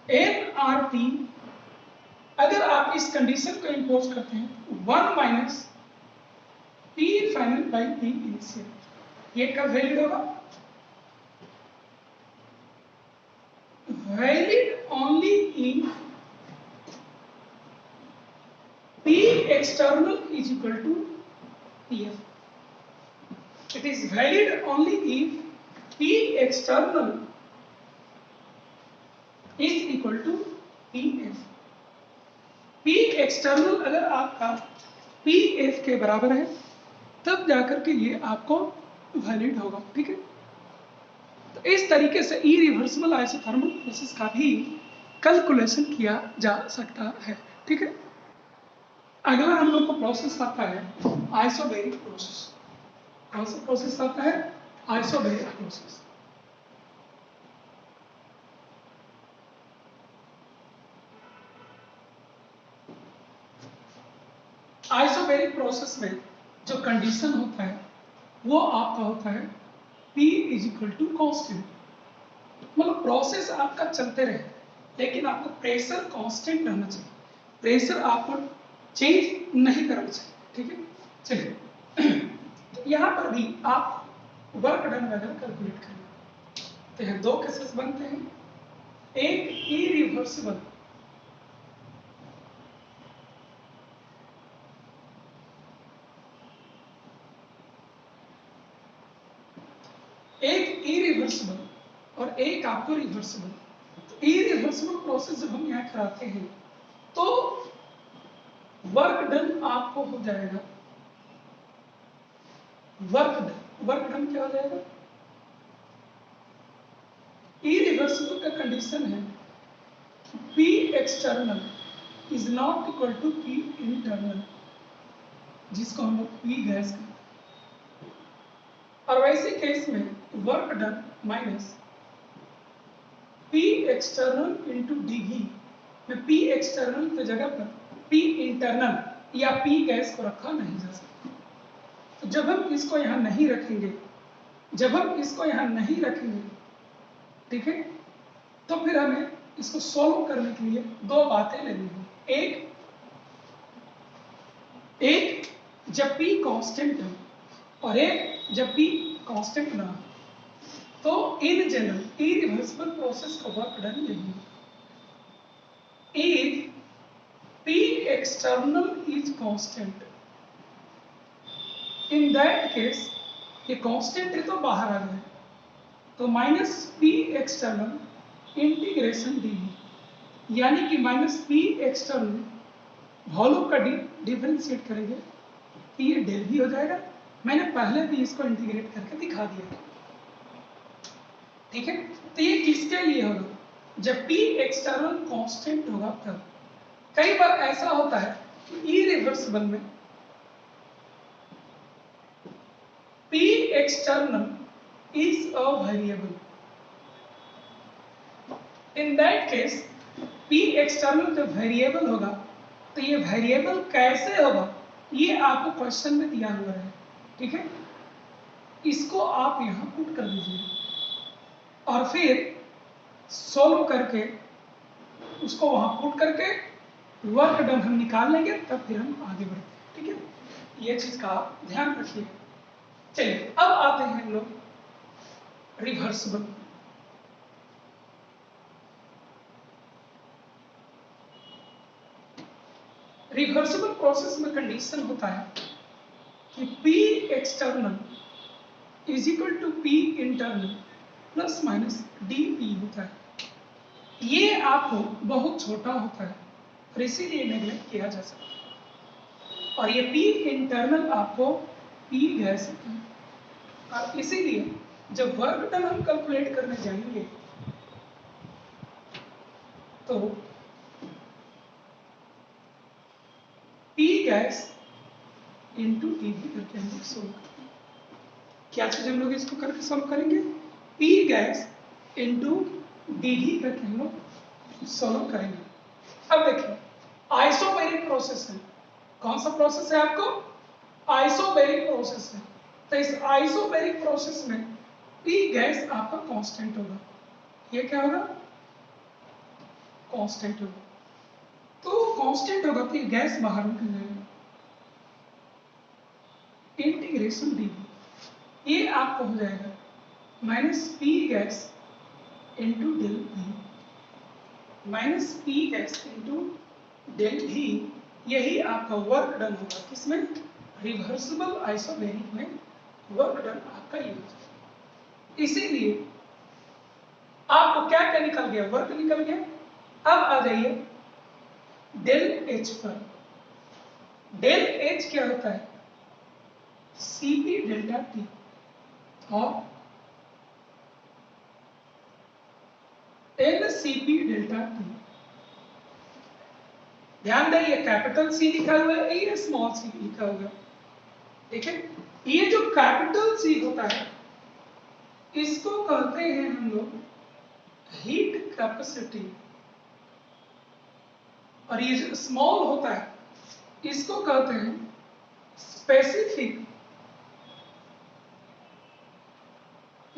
N R T, अगर आप इस कंडीशन को इंपोज करते हैं 1 minus P final by P initial. ये कब वैलिड होगा? Valid only in P external is equal to PF. It is valid only if P external is equal to PF. P external अगर आपका PF के बराबर है तब जाकर के ये आपको वैलिड होगा। ठीक है, तो इस तरीके से इरिवर्सिबल आइसोथर्मल प्रोसेस का भी कैलकुलेशन किया जा सकता है। ठीक है, अगला हम लोग को प्रोसेस आता है आइसोबैरिक प्रोसेस। कौन सा प्रोसेस आता है? Isobaric process. आइसोबैरिक प्रोसेस में जो कंडीशन होता है वो आपका होता है P = कांस्टेंट। मतलब प्रोसेस आपका चलते रहे लेकिन आपको प्रेशर कांस्टेंट रहना चाहिए, प्रेशर आपको चेंज नहीं करना चाहिए। ठीक है, चलिए तो यहाँ पर भी आप वर्क डन वगैरह कैलकुलेट करेंगे। तो यहाँ दो केसेस बनते हैं, एक इरिवर्सिबल और एक आपको रिवर्सिबल। तो इरिवर्सिबल प्रोसेस जब हम यहाँ कराते हैं तो वर्क डन आपको हो जाएगा, वर्क डन क्या हो जाएगा? इरिवर्सिबल का कंडीशन है P external is not equal to P internal, जिसको हम लोग P गैस कहते हैं। और वैसे केस में work done minus P external into dV में P एक्सटर्नल की जगह पर P इंटरनल या P गैस को रखा नहीं जा सकता। तो जब हम इसको यहाँ नहीं रखेंगे, ठीक है, तो फिर हमें इसको सॉल्व करने के लिए दो बातें लेनी होंगी। एक जब P कांस्टेंट है और एक जब P कांस्टेंट ना हो, तो इन जनरल इरिवर्सिबल प्रोसेस का वर्क डन यही है। If P external is constant, in that case ये कांस्टेंट है तो बाहर आ गया, तो minus P external integration dV, यानी कि माइनस P एक्सटर्नल वॉल्यूम का डिफरेंशिएट करेंगे तो ये डेल भी हो जाएगा। मैंने पहले भी इसको इंटीग्रेट करके दिखा दिया। ठीक है, तो ये किसके लिए होगा? जब P एक्सटर्नल कांस्टेंट होगा तब। कई बार ऐसा होता है कि इरिवर्सिबल में P external is a variable. In that case, P external जब वेरिएबल होगा तो ये वेरिएबल कैसे होगा ये आपको क्वेश्चन में दिया हुआ है। ठीक है, इसको आप यहाँ पुट कर दीजिए और फिर सॉल्व करके उसको वहां पुट करके वर्क डन हम निकाल लेंगे, तब फिर हम आगे बढ़ते हैं। ठीक है, ये चीज का आप ध्यान रखिए। चलिए अब आते हैं हम लोग रिवर्सिबल। रिवर्सिबल प्रोसेस में कंडीशन होता है कि P external is equal to P internal plus minus dP होता है। ये आपको बहुत छोटा होता है और इसीलिए नेग्लेक्ट किया जा सकता है, और ये P इंटरनल आपको P गैस होता है। और इसीलिए जब वर्क डन हम कैलकुलेट करने जाएंगे तो P गैस इंटू dV करके हम लोग सोल्व करते हैं। क्या चीज हम लोग इसको करके सोल्व करेंगे? P गैस इंटू dV करके हम लोग सोल्व करेंगे। अब देखिए आइसोबैरिक प्रोसेस है। कौन सा प्रोसेस है आपको? आइसोबैरिक प्रोसेस है। तो इस आइसोबैरिक प्रोसेस में P गैस आपका कांस्टेंट होगा। ये क्या होगा? कांस्टेंट होगा। तो कांस्टेंट होगा तो ये गैस बाहर निकल जाएगा। इंटीग्रेशन dV ये आपको हो जाएगा minus P gas into del V, minus P gas into del V। यही आपका वर्क डन होगा। किसमें? रिवर्सिबल आइसोबैरिक में वर्क डन आपका ये होगा। इसीलिए आपको क्या क्या निकल गया? वर्क निकल गया। अब आ जाइए डेल H पर। डेल H क्या होता है? Cp delta T। और LCP डेल्टा T। ध्यान दें ये कैपिटल C लिखा हुआ है, ये स्मॉल c लिखा हुआ है। ठीक है, ये जो कैपिटल C होता है इसको कहते हैं हम लोग हीट कैपेसिटी, और ये जो स्मॉल होता है इसको कहते हैं स्पेसिफिक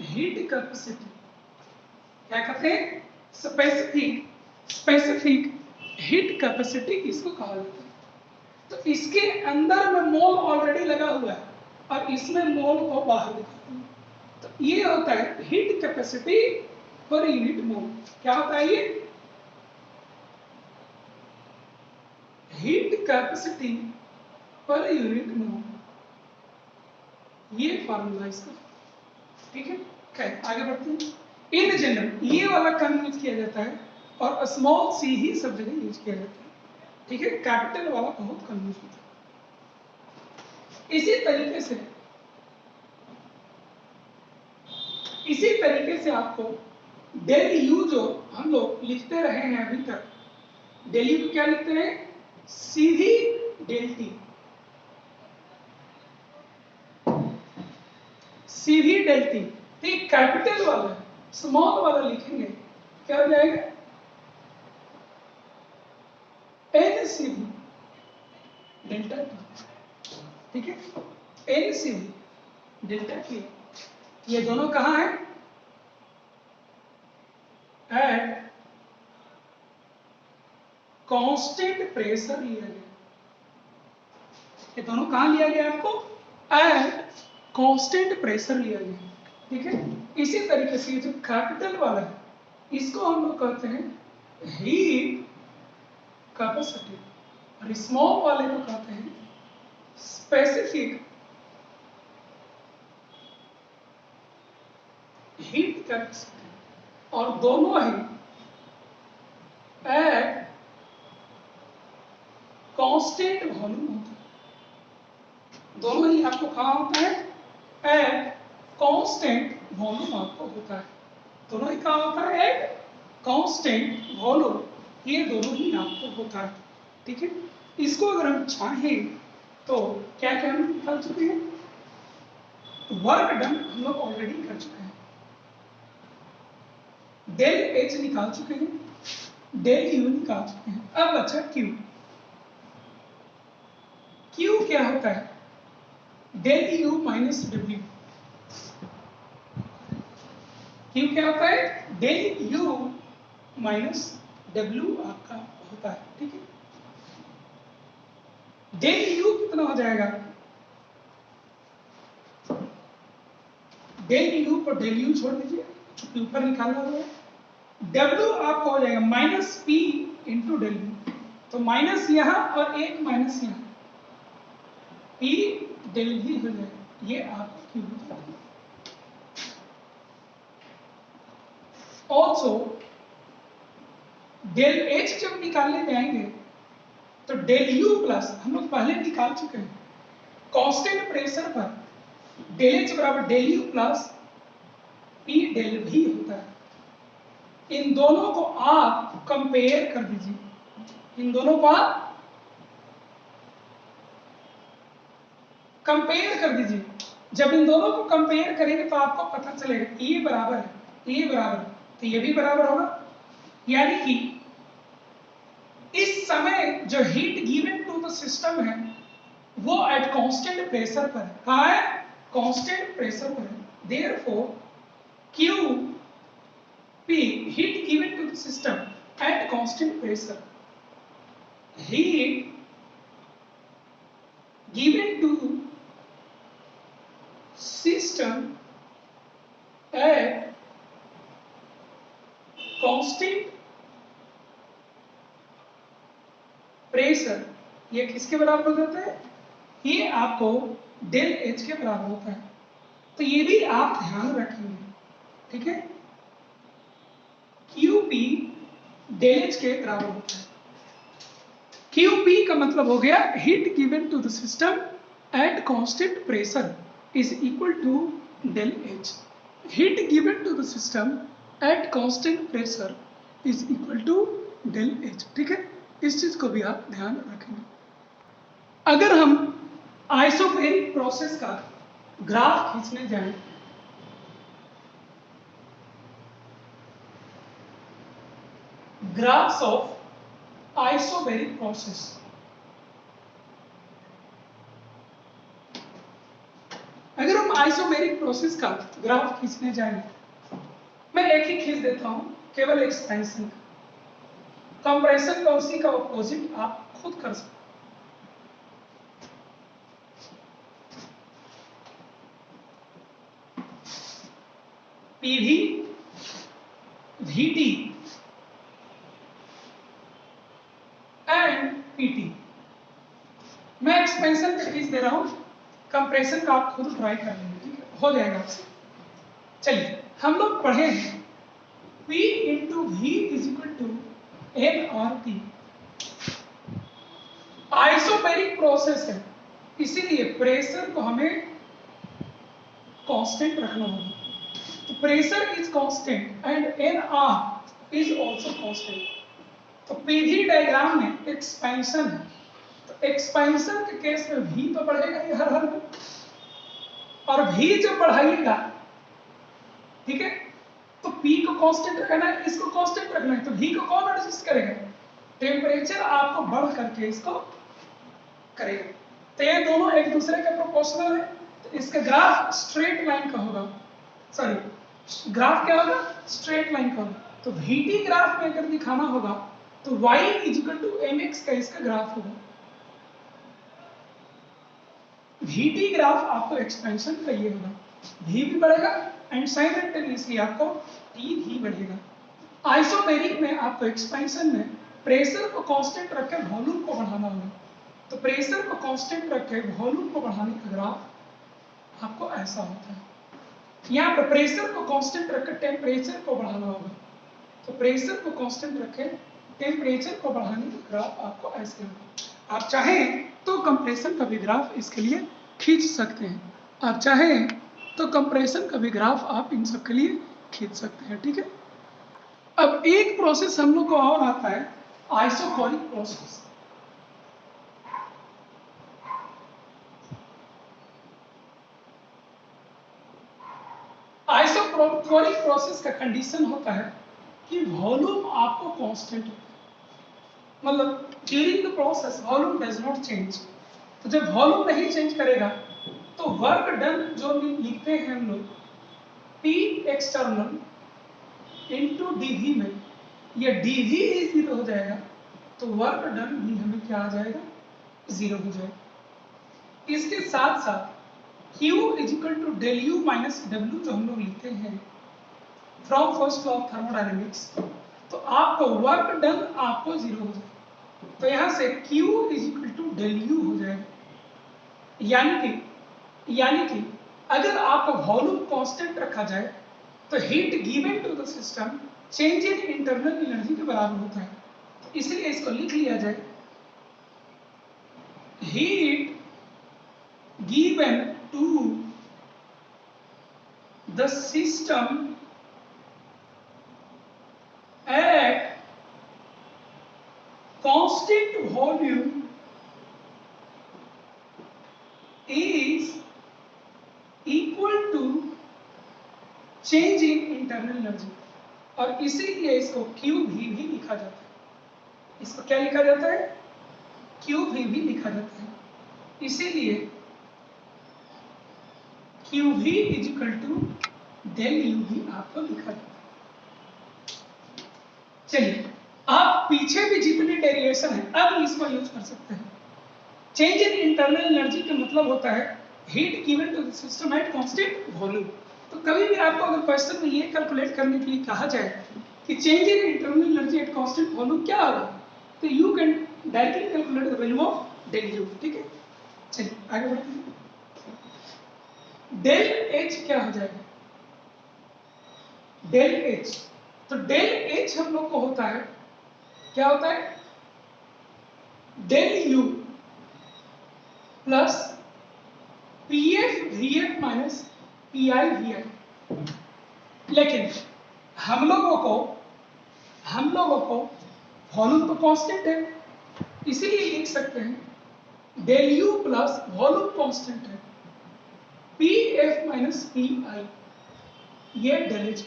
हीट कैपेसिटी। क्या कहते हैं? स्पेसिफिक हीट कैपेसिटी इसको कहा जाता है। तो इसके अंदर में मोल ऑलरेडी लगा हुआ है और इसमें मोल को बाहर दिखाते हैं। तो ये होता है heat capacity per unit mole. क्या होता है ये? Heat capacity per unit mole, ये फॉर्मूला इसका। ठीक है, खैर आगे बढ़ते हैं। इन जनरल ये वाला कम यूज किया जाता है और स्मॉल सी ही सब जगह यूज किया जाता है। ठीक है, कैपिटल वाला बहुत कम यूज होता है। इसी तरीके से आपको डेल यू जो हम लोग लिखते रहे हैं अभी तक, डेल यू क्या लिखते हैं? सीधी डेल टी, सीधी डेल टी। ठीक, कैपिटल वाला स्मॉल वाला लिखेंगे क्या हो जाएगा? एन सीधी डेल्टा टी। ठीक है, एन सीधी डेल्टा टी। ये दोनों कहाँ है? एट कांस्टेंट प्रेशर लिया गया। ये दोनों कहाँ लिया गया आपको? एट कांस्टेंट प्रेशर लिया गया। ठीक है, इसी तरीके से जो कैपिटल वाला है इसको हम लोग कहते हैं हीट कैपेसिटी, और स्मॉल वाले को कहते हैं स्पेसिफिक हीट कैपेसिटी, और दोनों ही एट कांस्टेंट वॉल्यूम होता है। दोनों ही आपको कहाँ होता है? एट कांस्टेंट वॉल्यूम आपको होता है। दोनों ही कहाँ होता है? एट कांस्टेंट वॉल्यूम, ये दोनों ही आपको होता है। ठीक है, इसको अगर हम चाहें तो क्या क्या हम निकाल चुके हैं? वर्क डन हम लोग ऑलरेडी कर चुके हैं। डेल एच निकाल चुके हैं, डेल यू निकाल चुके हैं। अब बचा क्यू। क्यू क्या होता है? Del U minus W. Q क्या होता है? डेल यू माइनस डब्ल्यू आपका होता है। ठीक है, डेल यू कितना हो जाएगा? डेल यू पर डेल यू छोड़ दीजिए, क्योंकि ऊपर निकालना हुआ है। डब्ल्यू आपका हो जाएगा minus P into del U, तो माइनस यहां और एक माइनस यहां, पी डेल ही हो जाएगा। ये आपका क्यू हो जाएगा। ऑल्सो डेल एच जब निकालने जाएंगे तो डेल यू प्लस हम लोग पहले निकाल चुके हैं, कांस्टेंट प्रेशर पर डेल एच बराबर del U plus P del भी होता है। इन दोनों को आप कंपेयर कर दीजिए, इन दोनों को आप कंपेयर कर दीजिए। जब इन दोनों को कंपेयर करेंगे तो आपको पता चलेगा ये बराबर है, ये बराबर है, तो ये भी बराबर होगा। यानी कि इस समय जो heat given to the system है वो एट कांस्टेंट प्रेशर पर है। कहाँ है? कांस्टेंट प्रेशर पर है। Therefore Q P heat given to the system at constant pressure, heat given to system at constant pressure, ये किसके बराबर हो जाता है? ये आपको डेल एच के बराबर होता है। तो ये भी आप ध्यान रखेंगे। ठीक है, क्यू पी डेल एच के बराबर होता है। क्यू पी का मतलब हो गया heat given to the system at constant pressure is equal to del H. Heat given to the system at constant pressure is equal to del H. ठीक है, इस चीज को भी आप ध्यान रखेंगे। अगर हम आइसोबैरिक प्रोसेस का ग्राफ खींचने जाएं, ग्राफ्स ऑफ आइसोबैरिक प्रोसेस, अगर हम आइसोबैरिक प्रोसेस का ग्राफ खींचने जाएंगे, मैं एक ही खींच देता हूं, केवल एक्सपेंशन का। कंप्रेशन का उसी का ऑपोजिट आप खुद कर सकते हैं। पीवी वीटी एंड पीटी, मैं एक्सपेंशन का खींच दे रहा हूं, कंप्रेशन का आप खुद ट्राई कर लेंगे, ठीक है, हो जाएगा आपसे। चलिए, हम लोग पढ़े हैं P into V is equal to N R T. Isobaric process है, इसीलिए प्रेशर को हमें कांस्टेंट रखना होगा। तो pressure is constant and N R is also constant. तो पीवी डायग्राम में एक्सपेंशन है, तो एक्सपेंशन के केस में भी तो बढ़ेगा ही हर में, और भी जब बढ़ाइएगा, ठीक है, तो P को कांस्टेंट रखना है, इसको कांस्टेंट रखना है, तो V को कौन एडजस्ट करेगा? टेम्परेचर आपको बढ़ करके इसको करेगा। तो ये दोनों एक दूसरे के प्रोपोर्शनल है, तो इसका ग्राफ स्ट्रेट लाइन का होगा। सॉरी, ग्राफ क्या होगा? स्ट्रेट लाइन का होगा। तो VT ग्राफ में अगर दिखाना होगा तो y इक्वल टू mx का इसका ग्राफ होगा। VT ग्राफ आपको एक्सपेंशन का ये होगा, V भी बढ़ेगा एंड साइमल्टेनियसली आपको T भी बढ़ेगा। आइसोबैरिक में आपको एक्सपेंशन में प्रेशर को कांस्टेंट रखकर वॉल्यूम को बढ़ाना होगा। तो प्रेशर को कांस्टेंट रखकर वॉल्यूम को बढ़ाने का ग्राफ आपको ऐसा होता है। यहाँ पर प्रेशर को कांस्टेंट रखकर टेम्परेचर को बढ़ाना होगा, तो प्रेशर को कांस्टेंट रखें, टेम्परेचर को बढ़ाने का ग्राफ आपको ऐसे होगा। आप चाहें तो कंप्रेशन का भी ग्राफ इसके लिए खींच सकते हैं, आप चाहें तो कंप्रेशन का भी ग्राफ आप इन सब के लिए खींच सकते हैं, ठीक है। अब एक प्रोसेस हम लोग को और आता है, आइसोकोरिक प्रोसेस। आइसोकोरिक प्रोसेस का कंडीशन होता है कि वॉल्यूम आपको कांस्टेंट होता है, मतलब during the process volume does not change. तो जब वॉल्यूम नहीं चेंज करेगा तो वर्क डन जो लिखते हैं हम लोग P एक्सटर्नल इंटू डीवी में, ये डीवी ही जीरो हो जाएगा, तो वर्क डन भी हमें क्या आ जाएगा? जीरो हो जाएगा। इसके साथ साथ Q is equal to del U minus W जो हम लोग लिखते हैं from first law of thermodynamics, तो आपको वर्क डन आपको जीरो हो जाएगा। तो यहां से Q is equal to del U हो जाएगा, यानी कि अगर आपको वॉल्यूम कांस्टेंट रखा जाए तो heat given to the system change in internal energy के बराबर होता है। तो इसलिए इसको लिख लिया जाए, heat given to the system at constant volume is equal to change in internal energy, और इसीलिए इसको QV भी लिखा जाता है। इसको क्या लिखा जाता है? QV भी लिखा जाता है। इसीलिए QV is equal to del U भी आपको लिखा जाता है। चलिए, आप पीछे भी जितने डेरिवेशन है अब इसको यूज कर सकते हैं। चेंज इन इंटरनल एनर्जी का मतलब होता है heat given to the system at constant volume. तो कभी भी आपको अगर क्वेश्चन में ये कैलकुलेट करने के लिए कहा जाए कि change in internal energy at constant volume क्या होगा, तो you can directly calculate the value of del U, ठीक है। चलिए आगे बढ़ते हैं। डेल एच क्या हो जाएगा? डेल एच, तो डेल एच हम लोग को होता है, क्या होता है? Del U plus P F V F minus P I V I. लेकिन हम लोगों को वॉल्यूम तो कांस्टेंट है, इसीलिए लिख सकते हैं del U plus volume constant है P F minus P I, ये del H,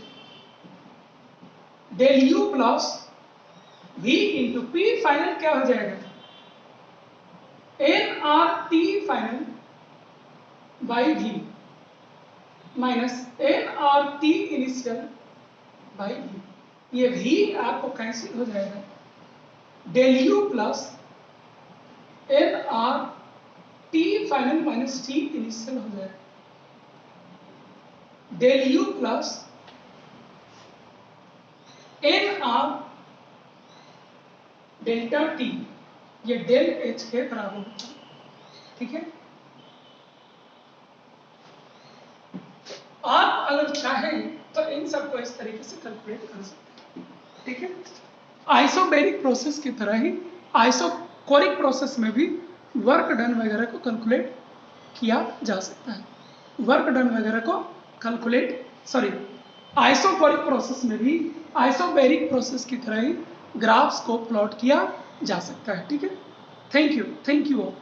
del U plus V into P final क्या हो जाएगा, N R T final by V minus N R T initial by V. ये भी आपको cancel हो जाएगा, del U plus N R T final minus T initial हो जाएगा, del U plus N R delta T, ये del H के बराबर होता है। ठीक है, आप अगर चाहें तो इन सबको इस तरीके से कैलकुलेट कर सकते हैं। ठीक है, आइसोबैरिक प्रोसेस की तरह ही आइसोकोरिक प्रोसेस में भी वर्क डन वगैरह को कैलकुलेट किया जा सकता है। वर्क डन वगैरह को कैलकुलेट आइसोकोरिक प्रोसेस में भी आइसोबैरिक प्रोसेस की तरह ही ग्राफ्स को प्लॉट किया जा सकता है। ठीक है, थैंक यू ऑल।